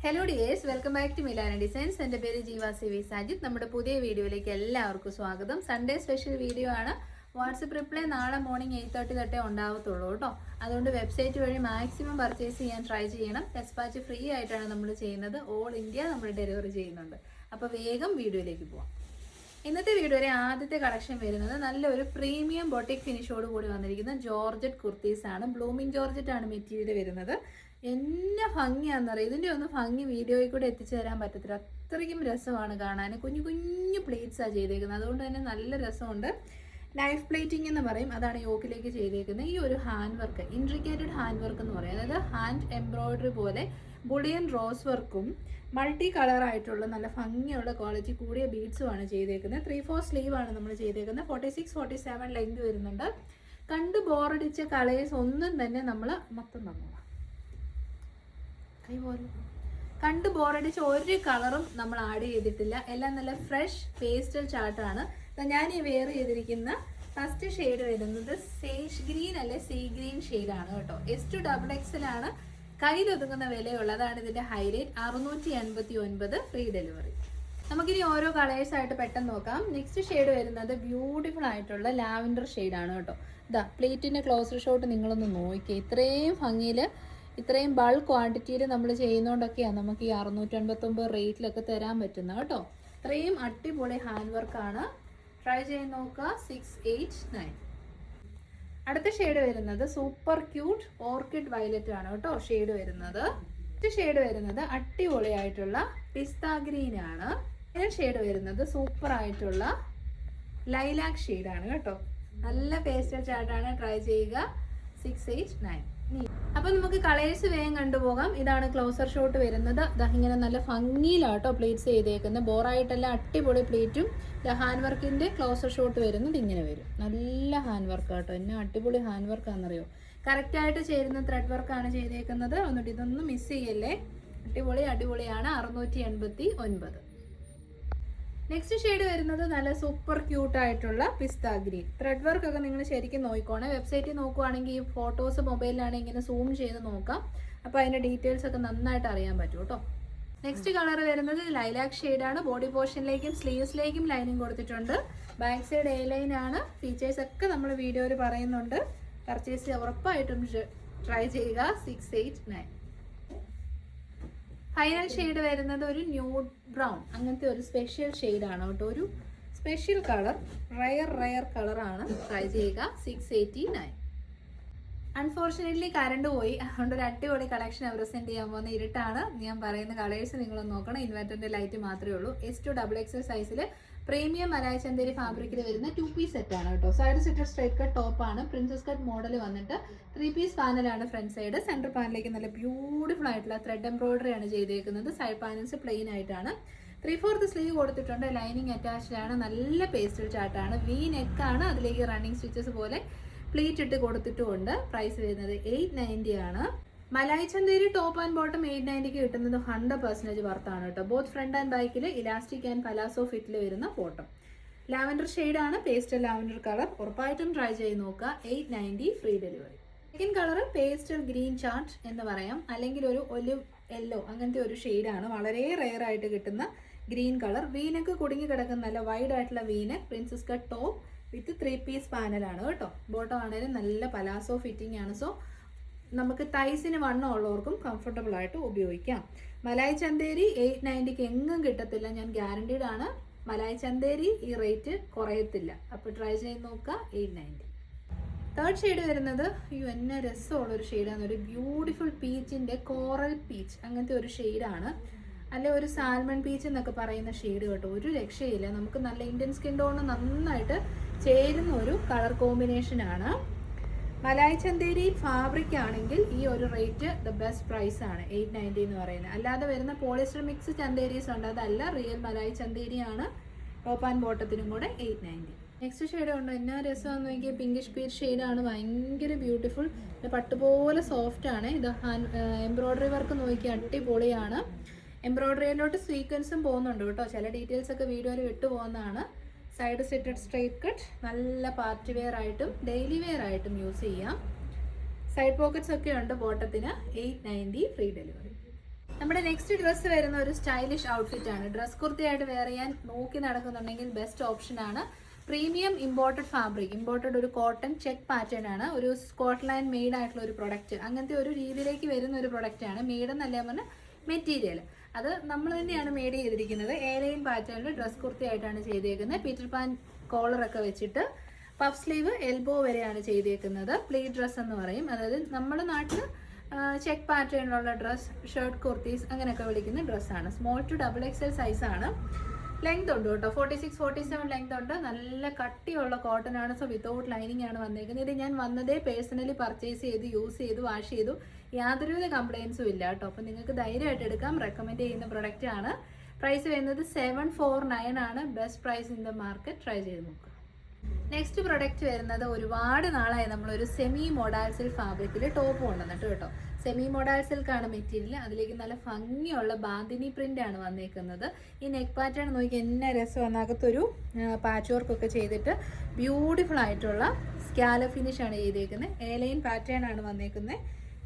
Hello dears, welcome back to Milana designs. എൻ്റെ പേര് ജീവ സി വി സാജിദ്. നമ്മുടെ പുതിയ വീഡിയോയിലേക്ക് എല്ലാവർക്കും സ്വാഗതം. സൺഡേ സ്പെഷ്യൽ വീഡിയോ ആണ്. വാട്സപ്പ് റിപ്ലൈ നാളെ മോർണിംഗ് 8:30 തൊട്ടേ ഉണ്ടാവത്തുള്ളൂ കേട്ടോ. അതുകൊണ്ട് വെബ്സൈറ്റ് വഴി മാക്സിമം പർച്ചേസ് ചെയ്യാൻ ട്രൈ ചെയ്യണം. ഡെസ്പാച്ച് ഫ്രീ ആയിട്ടാണ് നമ്മൾ ചെയ്യുന്നത്. ഓൾ ഇന്ത്യ നമ്മൾ ഡെലിവറി ചെയ്യുന്നുണ്ട്. അപ്പോൾ വേഗം വീഡിയോയിലേക്ക് പോവാം. ഇന്നത്തെ വീഡിയോയിലെ ആദ്യത്തെ കളക്ഷൻ വരുന്നത് നല്ലൊരു പ്രീമിയം ബൊട്ടിക് ഫിനിഷോട് കൂടി വന്നിരിക്കുന്ന ജോർജറ്റ് കുർത്തീസ് ആണ്. ബ്ലൂമിങ് ജോർജറ്റ് ആണ് മെറ്റീരിയൽ വരുന്നത്. എന്നെ ഭംഗിയാണെന്നറിയാം. ഇതിൻ്റെ ഒന്നും ഭംഗി വീഡിയോയിൽ കൂടെ എത്തിച്ചു തരാൻ പറ്റത്തില്ല. അത്രയ്ക്കും രസമാണ് കാണാൻ. കുഞ്ഞു കുഞ്ഞു പ്ലേറ്റ്സാണ് ചെയ്തേക്കുന്നത്. അതുകൊണ്ട് തന്നെ നല്ല രസമുണ്ട്. നൈഫ് പ്ലേറ്റിംഗ് എന്ന് പറയും. അതാണ് യോക്കിലേക്ക് ചെയ്തേക്കുന്നത്. ഈ ഒരു ഹാൻഡ് വർക്ക്, ഇൻട്രിക്കേറ്റഡ് ഹാൻഡ് വർക്ക് എന്ന് പറയും. അതായത് ഹാൻഡ് എംബ്രോയിഡറി പോലെ ബുളിയൻ റോസ് വർക്കും മൾട്ടി കളറായിട്ടുള്ള നല്ല ഭംഗിയുള്ള ക്വാളിറ്റി കൂടിയ ബീഡ്സുമാണ് ചെയ്തേക്കുന്നത്. 3/4 സ്ലീവ് ആണ് നമ്മൾ ചെയ്തേക്കുന്നത്. 46-47 ലെങ്ത് വരുന്നുണ്ട്. കണ്ട് ബോറടിച്ച കളേഴ്സ് ഒന്നും തന്നെ നമ്മൾ മൊത്തം തന്നോളാം. കണ്ട് ബോറടിച്ച ഒരു കളറും നമ്മൾ ആഡ് ചെയ്തിട്ടില്ല. എല്ലാം നല്ല ഫ്രഷ് പേസ്റ്റൽ ചാർട്ടാണ്. ഞാൻ ഈ വെയർ ചെയ്തിരിക്കുന്ന ഫസ്റ്റ് ഷെയ്ഡ് വരുന്നത് സേജ് ഗ്രീൻ അല്ലെ സീ ഗ്രീൻ ഷെയ്ഡാണ് കേട്ടോ. S2XXL ആണ്. കയ്യിലൊതുങ്ങുന്ന വിലയുള്ളത്. അതാണ് ഇതിന്റെ ഹൈലൈറ്റ്. 689 free delivery. നമുക്കിനി ഓരോ കളേഴ്സ് ആയിട്ട് പെട്ടെന്ന് നോക്കാം. നെക്സ്റ്റ് ഷെയ്ഡ് വരുന്നത് ബ്യൂട്ടിഫുൾ ആയിട്ടുള്ള ലാവൻഡർ ഷെയ്ഡാണ് കേട്ടോ. ഇതാ പ്ലേറ്റിന്റെ ക്ലോസർ ഷോട്ട് നിങ്ങളൊന്ന് നോക്കിയേ. ഇത്രയും ഭംഗിയിൽ ഇത്രയും ബൾക്ക് ക്വാണ്ടിറ്റിയിൽ നമ്മൾ ചെയ്യുന്നതുകൊണ്ടൊക്കെയാണ് നമുക്ക് ഈ 689 റേറ്റിലൊക്കെ തരാൻ പറ്റുന്നത് കേട്ടോ. ഇത്രയും അടിപൊളി ഹാൻഡ് വർക്കാണ്. ട്രൈ ചെയ്ത് നോക്കുക. 689. അടുത്ത ഷെയ്ഡ് വരുന്നത് സൂപ്പർ ക്യൂട്ട് ഓർക്കിഡ് വയലറ്റ് ആണ് കേട്ടോ. ഷെയ്ഡ് വരുന്നത് അടിപൊളിയായിട്ടുള്ള പിസ്ത ഗ്രീൻ ആണ്. ഷെയ്ഡ് വരുന്നത് സൂപ്പർ ആയിട്ടുള്ള ലൈലാക്ക് ഷെയ്ഡാണ് കേട്ടോ. നല്ല പേസ്റ്റൽ ചാർട്ടാണ്. ട്രൈ ചെയ്യുക. 689. അപ്പൊ നമുക്ക് കളേഴ്സ് വേഗം കണ്ടുപോകാം. ഇതാണ് ക്ലോസർ ഷോട്ട് വരുന്നത്. ഇങ്ങനെ നല്ല ഭംഗിയിലാട്ടോ പ്ലേറ്റ്സ് ചെയ്തേക്കുന്നത്. ബോറായിട്ടല്ല, അടിപൊളി പ്ലേറ്റും. ഹാൻഡ് വർക്കിന്റെ ക്ലോസർ ഷോട്ട് വരുന്നത് ഇങ്ങനെ വരും. നല്ല ഹാൻഡ് വർക്ക് കേട്ടോ. എന്നെ അടിപൊളി ഹാൻഡ് വർക്കാണെന്നറിയോ. കറക്റ്റായിട്ട് ചേരുന്ന ത്രെഡ് വർക്കാണ് ചെയ്തേക്കുന്നത്. എന്നിട്ട് ഇതൊന്നും മിസ് ചെയ്യല്ലേ. അടിപൊളിയാണ്. 689. നെക്സ്റ്റ് ഷെയ്ഡ് വരുന്നത് നല്ല സൂപ്പർ ക്യൂട്ട് ആയിട്ടുള്ള പിസ്ത ഗ്രീൻ. ത്രെഡ് വർക്ക് ഒക്കെ നിങ്ങൾ ശരിക്കും നോക്കിക്കോണേ. വെബ്സൈറ്റിൽ നോക്കുവാണെങ്കിൽ ഈ ഫോട്ടോസ് മൊബൈലിലാണെങ്കിൽ ഇങ്ങനെ സൂം ചെയ്ത് നോക്കാം. അപ്പോൾ അതിൻ്റെ ഡീറ്റെയിൽസ് ഒക്കെ നന്നായിട്ട് അറിയാൻ പറ്റും കേട്ടോ. നെക്സ്റ്റ് കളർ വരുന്നത് ലൈലാക്ക് ഷെയ്ഡാണ്. ബോഡി പോർഷനിലേക്കും സ്ലീവ്സിലേക്കും ലൈനിങ് കൊടുത്തിട്ടുണ്ട്. ബാക്ക് സൈഡ് എ ലൈൻ ആണ്. ഫീച്ചേഴ്സ് ഒക്കെ നമ്മൾ വീഡിയോയിൽ പറയുന്നുണ്ട്. പർച്ചേസ് ഉറപ്പായിട്ടും ട്രൈ ചെയ്യുക. 689. ഫൈനൽ ഷെയ്ഡ് വരുന്നത് ഒരു ന്യൂഡ് ബ്രൗൺ, അങ്ങനത്തെ ഒരു സ്പെഷ്യൽ ഷെയ്ഡാണ് കേട്ടോ. ഒരു സ്പെഷ്യൽ കളർ, റയർ കളറാണ്. ട്രൈ ചെയ്യുക. 689. അൺഫോർച്ചുനേറ്റ്ലി കറണ്ട് പോയി. അതുകൊണ്ട് ഒരു അടിപൊളി കളക്ഷൻ പ്രസന്റ് ചെയ്യാൻ പോകുന്ന ഇരുട്ടാണ്. ഞാൻ പറയുന്ന കളേഴ്സ് നിങ്ങളൊന്ന് നോക്കണം. ഇൻവെർട്ടറിന്റെ ലൈറ്റ് മാത്രമേ ഉള്ളൂ. S2XXL സൈസിൽ പ്രീമിയം മലായ് ചന്ദേരി ഫാബ്രിക്കിൽ വരുന്ന 2 പീസ് സെറ്റാണ് കേട്ടോ. സൈഡ് സെറ്റ് സ്ട്രൈറ്റ് കട്ട് ടോപ്പാണ്. പ്രിൻസസ് കട്ട് മോഡൽ വന്നിട്ട് 3 പീസ് പാനലാണ് ഫ്രണ്ട് സൈഡ്. സെൻറ്റർ പാനലിലേക്ക് നല്ല ബ്യൂട്ടിഫുൾ ആയിട്ടുള്ള ത്രെഡ് എംബ്രോയിഡറി ആണ് ചെയ്തേക്കുന്നത്. സൈഡ് പാനൽസ് പ്ലെയിൻ ആയിട്ടാണ്. 3/4 സ്ലീവ് കൊടുത്തിട്ടുണ്ട്. ലൈനിങ് അറ്റാച്ച്ഡ് ആണ്. നല്ല പേസ്റ്റൽ ചാർട്ടാണ്. വി നെക്കാണ്. അതിലേക്ക് റണ്ണിങ് സ്റ്റിച്ചസ് പോലെ പ്ലീറ്റ് ഇട്ട് കൊടുത്തിട്ടുമുണ്ട്. പ്രൈസ് വരുന്നത് 890 ആണ്. Malai Chanderi top and bottom 890 കിട്ടുന്നത് 100% വർത്താണ് കേട്ടോ. ബോത്ത് ഫ്രണ്ട് ആൻഡ് ബാക്കിൽ ഇലാസ്റ്റിക് ആൻഡ് പലാസോ ഫിറ്റിൽ വരുന്ന ബോട്ടം. ലാവൻഡർ ഷെയ്ഡാണ്. Pastel lavender colour. ഉറപ്പായിട്ടും ട്രൈ ചെയ്ത് നോക്കുക. 890 free delivery. Second colour pastel green chart എന്ന് പറയാം, അല്ലെങ്കിൽ ഒരു ഒലിവ് യെല്ലോ, അങ്ങനത്തെ ഒരു ഷെയ്ഡാണ്. വളരെ റെയർ ആയിട്ട് കിട്ടുന്ന ഗ്രീൻ കളർ. വീനക്ക് കുടുങ്ങി കിടക്കുന്ന നല്ല വൈഡ് ആയിട്ടുള്ള വീനക്ക്. Princess cut top with 3 piece പാനലാണ് കേട്ടോ. ബോട്ടം ആണെങ്കിലും നല്ല പലാസോ ഫിറ്റിംഗ് ആണ്. സോ നമുക്ക് തൈസിന് വണ്ണം ഉള്ളവർക്കും കംഫർട്ടബിൾ ആയിട്ട് ഉപയോഗിക്കാം. മലായ് ചന്ദേരി 890 എങ്ങും കിട്ടത്തില്ല. ഞാൻ ഗ്യാരണ്ടീഡ് ആണ്. മലായ് ചന്ദേരി ഈ റേറ്റ് കുറയത്തില്ല. അപ്പോൾ ട്രൈ ചെയ്ത് നോക്കുക. 890. തേർഡ് ഷെയ്ഡ് വരുന്നത് എന്നെ രസമുള്ളൊരു ഷെയ്ഡാണ്. ഒരു ബ്യൂട്ടിഫുൾ പീച്ചിൻ്റെ കോറൽ പീച്ച്, അങ്ങനത്തെ ഒരു ഷെയ്ഡാണ്. അല്ലെ ഒരു സാൽമൺ പീച്ച് എന്നൊക്കെ പറയുന്ന ഷെയ്ഡ് കേട്ടോ. ഒരു രക്ഷയില്ല. നമുക്ക് നല്ല ഇന്ത്യൻ സ്കിൻ ടോണ് നന്നായിട്ട് ചേരുന്ന ഒരു കളർ കോമ്പിനേഷനാണ്. മലായ് ചന്ദേരി ഫാബ്രിക് ആണെങ്കിൽ ഈ ഒരു റേറ്റ് ദ ബെസ്റ്റ് പ്രൈസ് ആണ്. 890 എന്ന് പറയുന്നത്. അല്ലാതെ വരുന്ന പോളിസ്റ്റർ മിക്സ് ചന്ദേരീസ് ഉണ്ട്. അതല്ല, റിയൽ മലായ് ചന്ദേരി ആണ്. ടോപ്പ് ആൻഡ് ബോട്ടത്തിനും കൂടെ 890. നെക്സ്റ്റ് ഷെയ്ഡ് ഉണ്ട്. എന്നാ രസമാണെന്ന് നോക്കിയാൽ പിങ്കിഷ് പീച്ച് ഷെയ്ഡാണ്. ഭയങ്കര ബ്യൂട്ടിഫുൾ. പട്ടുപോലെ സോഫ്റ്റ് ആണ്. ഇത് എംബ്രോയിഡറി വർക്ക് നോക്കിയാൽ അടിപൊളിയാണ്. എംബ്രോയിഡറിയിലോട്ട് സീക്വൻസും പോകുന്നുണ്ട് കേട്ടോ. ചില ഡീറ്റെയിൽസ് ഒക്കെ വീഡിയോയിൽ വിട്ടു പോകുന്നതാണ്. Side സെറ്റഡ് straight cut. നല്ല പാർട്ടി വെയർ ആയിട്ടും ഡെയിലി വെയർ ആയിട്ടും യൂസ് ചെയ്യാം. സൈഡ് പോക്കറ്റ്സ് ഒക്കെ ഉണ്ട് ബോട്ടത്തിന്. 890 ഫ്രീ ഡെലിവറി. നമ്മൾ നമ്മുടെ നെക്സ്റ്റ് ഡ്രസ്സ് വരുന്ന ഒരു സ്റ്റൈലിഷ് ഔട്ട്ഫിറ്റ് ആണ്. ഡ്രസ് കുർത്തിയായിട്ട് വെയർ ചെയ്യാൻ നോക്കി നടക്കുന്നുണ്ടെങ്കിൽ ബെസ്റ്റ് ഓപ്ഷൻ ആണ്. പ്രീമിയം ഇമ്പോർട്ടഡ് ഫാബ്രിക്, ഇമ്പോർട്ടഡ് ഒരു കോട്ടൺ ചെക്ക് പാറ്റേൺ ആണ്, ഒരു സ്കോട്ട്ലാൻഡ് മെയ്ഡ് ആയിട്ടുള്ള ഒരു പ്രൊഡക്റ്റ്. അങ്ങനത്തെ ഒരു രീതിയിലേക്ക് വരുന്ന ഒരു പ്രൊഡക്റ്റ് ആണ്. മെയ്ഡ് എന്നല്ല പറഞ്ഞാൽ മെറ്റീരിയൽ അത് നമ്മൾ തന്നെയാണ് മെയ്ഡ് ചെയ്തിരിക്കുന്നത്. എയർലൈൻ പാറ്റേണിൽ ഡ്രസ് കുർത്തിയായിട്ടാണ് ചെയ്തേക്കുന്നത്. പീറ്റർ പാൻ കോളറൊക്കെ വെച്ചിട്ട് പഫ് സ്ലീവ് എൽബോ വരെയാണ് ചെയ്തേക്കുന്നത്. പ്ലീറ്റ് ഡ്രസ്സ് എന്ന് പറയും. അതായത് നമ്മുടെ നാട്ടിൽ ചെക്ക് പാറ്റേണിലുള്ള ഡ്രസ്സ്, ഷർട്ട് കുർത്തീസ് അങ്ങനെയൊക്കെ വിളിക്കുന്ന ഡ്രസ്സാണ്. സ്മോൾ ടു XXL സൈസാണ്. ലെങ്ത് ഉണ്ട് കേട്ടോ, 46-47 ലെങ്ത് ഉണ്ട്. നല്ല കട്ടിയുള്ള കോട്ടൺ ആണ്. സോ വിത്തൗട്ട് ലൈനിങ് ആണ് വന്നേക്കുന്നത്. ഇത് ഞാൻ വന്നതേ പേഴ്സണലി പർച്ചേസ് ചെയ്ത് യൂസ് ചെയ്തു, വാഷ് ചെയ്തു. യാതൊരുവിധ കംപ്ലയിൻസും ഇല്ല കേട്ടോ. അപ്പോൾ നിങ്ങൾക്ക് ധൈര്യമായിട്ട് എടുക്കാം. റെക്കമെൻഡ് ചെയ്യുന്ന പ്രൊഡക്റ്റ് ആണ്. പ്രൈസ് വരുന്നത് 749 ആണ്. Best price in the market. Try ചെയ്ത് നോക്കുക. നെക്സ്റ്റ് പ്രൊഡക്റ്റ് വരുന്നത് ഒരുപാട് നാളായി നമ്മളൊരു സെമി മോഡാൽ സിൽക്ക് ഫാബ്രിക്കിൽ ടോപ്പ് കൊണ്ടുവന്നിട്ട് കേട്ടോ. സെമി മോഡാൽ സിൽക്കാണ് മെറ്റീരിയൽ. അതിലേക്ക് നല്ല ഭംഗിയുള്ള ബാന്തിനി പ്രിന്റ് ആണ് വന്നേക്കുന്നത്. ഈ നെക്ക് പാറ്റേൺ നോക്കി എന്നെ രസം. അതിനകത്തൊരു പാച്ച് വർക്കൊക്കെ ചെയ്തിട്ട് ബ്യൂട്ടിഫുൾ ആയിട്ടുള്ള സ്കാല ഫിനിഷ് ആണ് ചെയ്തേക്കുന്നത്. എയർലൈൻ പാറ്റേൺ ആണ് വന്നേക്കുന്നത്.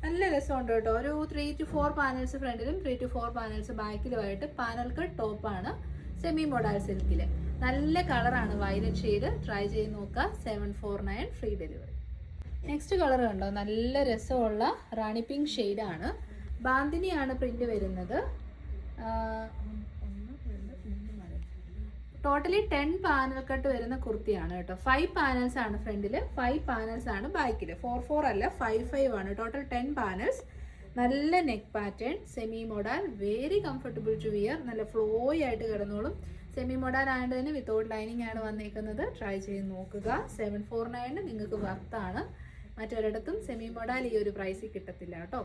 നല്ല രസമുണ്ട് കേട്ടോ. ഒരു 3 to 4 പാനൽസ് ഫ്രണ്ടിലും 3 to 4 പാനൽസ് ബാക്കിലുമായിട്ട് പാനൽ കട്ട് ടോപ്പാണ് സെമി മോഡാൽ സിൽക്കിൽ. നല്ല കളറാണ്, വയലറ്റ് ഷെയ്ഡ്. ട്രൈ ചെയ്ത് നോക്കുക. 749 ഫ്രീ ഡെലിവറി. നെക്സ്റ്റ് കളർ കണ്ടോ, നല്ല രസമുള്ള റാണി പിങ്ക് ഷെയ്ഡാണ്. ബാന്തിനിയാണ് പ്രിന്റ് വരുന്നത്. ടോട്ടലി 10 പാനൽ കട്ട് വരുന്ന കുർത്തിയാണ് കേട്ടോ. 5 പാനൽസ് ആണ് ഫ്രണ്ടിൽ, 5 പാനൽസ് ആണ് ബാക്കിൽ. 4 അല്ല 5 ആണ്. Total 10 panels. നല്ല neck pattern, semi modal, very comfortable to wear. നല്ല ഫ്ലോയി ആയിട്ട് കിടന്നോളും. സെമി മോഡാൽ ആയതുകൊണ്ട് തന്നെ വിത്തൗട്ട് ലൈനിങ് ആണ് വന്നേക്കുന്നത്. ട്രൈ ചെയ്ത് നോക്കുക. 749 നിങ്ങൾക്ക് വർത്താണ്. മറ്റൊരിടത്തും സെമി മോഡാൽ ഈ ഒരു പ്രൈസിൽ കിട്ടത്തില്ല കേട്ടോ.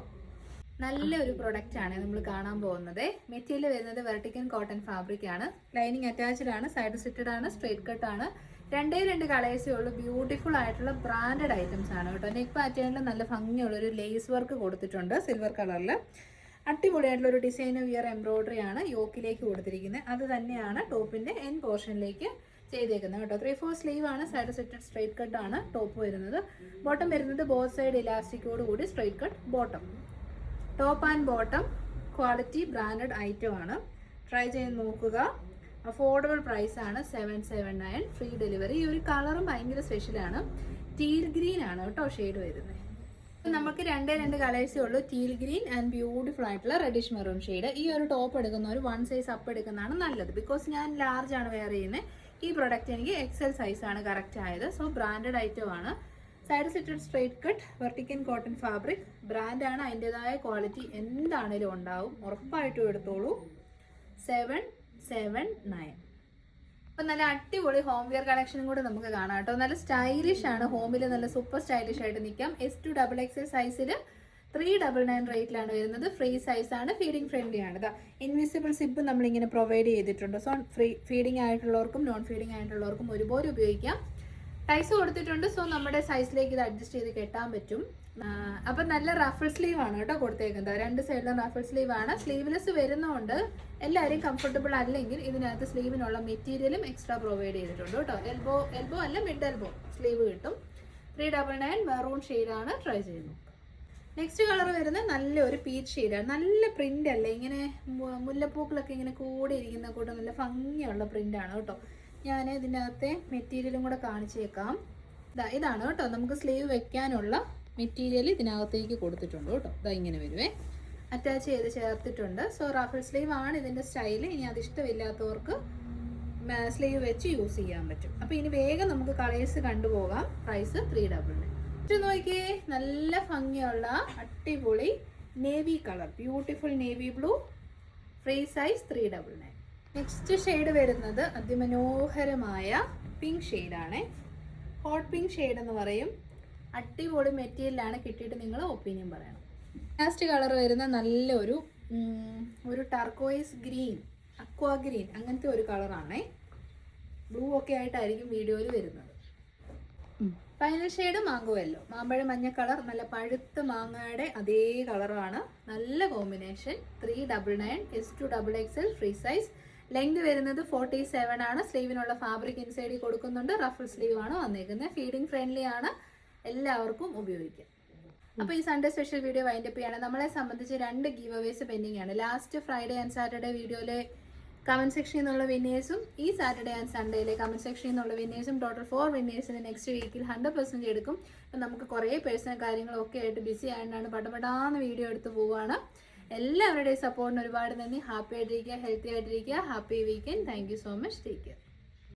നല്ലൊരു പ്രൊഡക്റ്റ് ആണ് നമ്മൾ കാണാൻ പോകുന്നത്. മെറ്റീരിയൽ വരുന്നത് വെർട്ടിക്കൻ കോട്ടൺ ഫാബ്രിക് ആണ്. ലൈനിങ് അറ്റാച്ച്ഡ് ആണ്, സൈഡ് സ്റ്റിറ്റഡ് ആണ്, സ്ട്രേറ്റ് കട്ട് ആണ്. 2 കളേഴ്സേ ഉള്ളൂ. ബ്യൂട്ടിഫുൾ ആയിട്ടുള്ള ബ്രാൻഡഡ് ഐറ്റംസ് ആണ് കേട്ടോ. നെക്ക് പാറ്റേണിൽ നല്ല ഭംഗിയുള്ളൊരു ലേസ് വർക്ക് കൊടുത്തിട്ടുണ്ട് സിൽവർ കളറിൽ. അടിപൊളിയായിട്ടുള്ള ഒരു ഡിസൈനർ വിയർ എംബ്രോയിഡറി ആണ് യോക്കിലേക്ക് കൊടുത്തിരിക്കുന്നത്. അത് തന്നെയാണ് ടോപ്പിന്റെ എൻ പോർഷനിലേക്ക് ചെയ്തേക്കുന്നത് കേട്ടോ. 3/4 സ്ലീവ് ആണ്. സൈഡ് സെറ്റഡ് സ്ട്രൈറ്റ് കട്ട് ആണ് ടോപ്പ് വരുന്നത്. ബോട്ടം വരുന്നത് ബോത്ത് സൈഡ് ഇലാസ്റ്റിക്കോട് കൂടി straight cut bottom. Top and bottom quality branded item ആണ്. ട്രൈ ചെയ്ത് നോക്കുക. അഫോർഡബിൾ പ്രൈസ് ആണ്. 779 ഫ്രീ ഡെലിവറി. ഈ ഒരു കളറും ഭയങ്കര സ്പെഷ്യലാണ്. ടീൽ ഗ്രീൻ ആണ് കേട്ടോ ഷെയ്ഡ് വരുന്നത്. നമുക്ക് 2 കളേഴ്സേ ഉള്ളൂ. ടീൽ ഗ്രീൻ ആൻഡ് ബ്യൂട്ടിഫുൾ ആയിട്ടുള്ള റെഡിഷ് മെറൂൺ ഷെയ്ഡ്. ഈ ഒരു ടോപ്പ് എടുക്കുന്നവർ 1 സൈസ് അപ്പ് എടുക്കുന്നതാണ് നല്ലത്. ബിക്കോസ് ഞാൻ ലാർജ് ആണ് വെയർ ചെയ്യുന്നത്. ഈ പ്രൊഡക്റ്റ് എനിക്ക് XL സൈസ് ആണ് കറക്റ്റ് ആയത്. സോ ബ്രാൻഡഡ് ഐറ്റം ആണ്. Side സിറ്റഡ് straight cut വെർട്ടിക്കൻ cotton fabric. ബ്രാൻഡാണ്. അതിൻ്റെതായ ക്വാളിറ്റി എന്താണേലും ഉണ്ടാവും. ഉറപ്പായിട്ടും എടുത്തോളൂ. 779. അപ്പം നല്ല അടിപൊളി ഹോം വെയർ കളക്ഷനും കൂടെ നമുക്ക് കാണാം കേട്ടോ. നല്ല സ്റ്റൈലിഷ് ആണ്. ഹോമിൽ നല്ല സൂപ്പർ സ്റ്റൈലിഷ് ആയിട്ട് നിൽക്കാം. S2 XXL സൈസിൽ 399 റേറ്റിലാണ് വരുന്നത്. ഫ്രീ സൈസ് ആണ്. ഫീഡിംഗ് ഫ്രണ്ട്ലി ആണ്. ഇതാ ഇൻവിസിബിൾ സിബ് നമ്മളിങ്ങനെ പ്രൊവൈഡ് ചെയ്തിട്ടുണ്ട്. സോ ഫീഡിംഗ് ആയിട്ടുള്ളവർക്കും നോൺ ഫീഡിംഗ് ആയിട്ടുള്ളവർക്കും ഒരുപോലെ ഉപയോഗിക്കാം. ടൈസ് കൊടുത്തിട്ടുണ്ട്. സോ നമ്മുടെ സൈസിലേക്ക് ഇത് അഡ്ജസ്റ്റ് ചെയ്ത് കെട്ടാൻ പറ്റും. അപ്പം നല്ല റഫിൾ സ്ലീവ് ആണ് കേട്ടോ കൊടുത്തേക്കുന്നത്. 2 സൈഡിലും റഫിൾ സ്ലീവ് ആണ്. സ്ലീവ്ലെസ് വരുന്നതുകൊണ്ട് എല്ലാവരും കംഫർട്ടബിൾ അല്ലെങ്കിൽ ഇതിനകത്ത് സ്ലീവിനുള്ള മെറ്റീരിയലും എക്സ്ട്രാ പ്രൊവൈഡ് ചെയ്തിട്ടുണ്ട് കേട്ടോ. എൽബോ അല്ല മിഡ് എൽബോ സ്ലീവ് കിട്ടും. 399 മെറൂൺ ഷെയ്ഡാണ്. ട്രൈ ചെയ്യുന്നു. നെക്സ്റ്റ് കളർ വരുന്നത് നല്ലൊരു പീച്ച് ഷെയ്ഡാണ്. നല്ല പ്രിന്റ് അല്ലേ, ഇങ്ങനെ മുല്ലപ്പൂക്കളൊക്കെ ഇങ്ങനെ കൂടി ഇരിക്കുന്ന കൂട്ടം നല്ല ഭംഗിയുള്ള പ്രിന്റാണ് കേട്ടോ. ഞാൻ ഇതിൻ്റെ അകത്തെ മെറ്റീരിയലും കൂടെ കാണിച്ചേക്കാം. ഇതാണ് കേട്ടോ നമുക്ക് സ്ലീവ് വെക്കാനുള്ള മെറ്റീരിയൽ ഇതിനകത്തേക്ക് കൊടുത്തിട്ടുണ്ട് കേട്ടോ. ഇതാ ഇങ്ങനെ വരുവേ, അറ്റാച്ച് ചെയ്ത് ചേർത്തിട്ടുണ്ട്. സോ റഫിൾ സ്ലീവ് ആണ് ഇതിൻ്റെ സ്റ്റൈൽ. ഇനി അത് ഇഷ്ടമില്ലാത്തവർക്ക് സ്ലീവ് വെച്ച് യൂസ് ചെയ്യാൻ പറ്റും. അപ്പോൾ ഇനി വേഗം നമുക്ക് കളേഴ്സ് കണ്ടുപോകാം. പ്രൈസ് 399. നോക്കിയേ, നല്ല ഭംഗിയുള്ള അടിപൊളി navy colour, beautiful navy blue. Free size 399. Next shade വരുന്നത് അതിമനോഹരമായ പിങ്ക് ഷെയ്ഡാണ്. ഹോട്ട് പിങ്ക് ഷെയ്ഡ് എന്ന് പറയും. അടിപൊളി മെറ്റീരിയലാണ്. കിട്ടിയിട്ട് നിങ്ങൾ ഒപ്പീനിയൻ പറയണം. ലാസ്റ്റ് കളർ വരുന്ന നല്ലൊരു ടർക്കോയിസ് ഗ്രീൻ, അക്വാ ഗ്രീൻ അങ്ങനത്തെ ഒരു കളറാണേ. ബ്ലൂ ഒക്കെ ആയിട്ടായിരിക്കും വീഡിയോയിൽ വരുന്നത്. ഫൈനൽ ഷെയ്ഡ് മാംഗോ യെല്ലോ, മാമ്പഴ മഞ്ഞ കളർ. നല്ല പഴുത്ത മാങ്ങയുടെ അതേ കളറാണ്. നല്ല combination. 399. S2 XXL free size. Length വരുന്നത് 47 ആണ്. സ്ലീവിനുള്ള ഫാബ്രിക് ഇൻസൈഡിൽ കൊടുക്കുന്നുണ്ട്. റഫിൾ സ്ലീവ് ആണ് വന്നേക്കുന്നത്. ഫീഡിംഗ് ഫ്രണ്ട്ലി ആണ്. എല്ലാവർക്കും ഉപയോഗിക്കാം. അപ്പോൾ ഈ സൺഡേ സ്പെഷ്യൽ വീഡിയോ വൈൻഡപ്പ് ചെയ്യാണ്. നമ്മളെ സംബന്ധിച്ച് 2 ഗീവ് അവേസ് പെൻഡിങ് ആണ്. ലാസ്റ്റ് ഫ്രൈഡേ ആൻഡ് സാറ്റർഡേ വീഡിയോയിലെ കമന്റ് സെക്ഷനിൽ നിന്നുള്ള വിന്നേഴ്സും ഈ സാറ്റർഡേ ആൻഡ് സൺഡേയിലെ കമന്റ് സെക്ഷനിൽ നിന്നുള്ള വിന്നേഴ്സും ടോട്ടൽ 4 വിന്നേഴ്സിന് നെക്സ്റ്റ് വീക്കിൽ 100% എടുക്കും. അപ്പം നമുക്ക് കുറേ പേഴ്സണൽ കാര്യങ്ങളൊക്കെ ആയിട്ട് ബിസി ആയതുകൊണ്ടാണ് പടപടാന്ന് വീഡിയോ എടുത്ത് പോവുകയാണ്. എല്ലാവരുടെയും സപ്പോർട്ടിന് ഒരുപാട് നന്ദി. ഹാപ്പി ആയിട്ടിരിക്കുക, ഹെൽത്തി ആയിട്ടിരിക്കുക. Happy weekend. Thank you so much. Take care.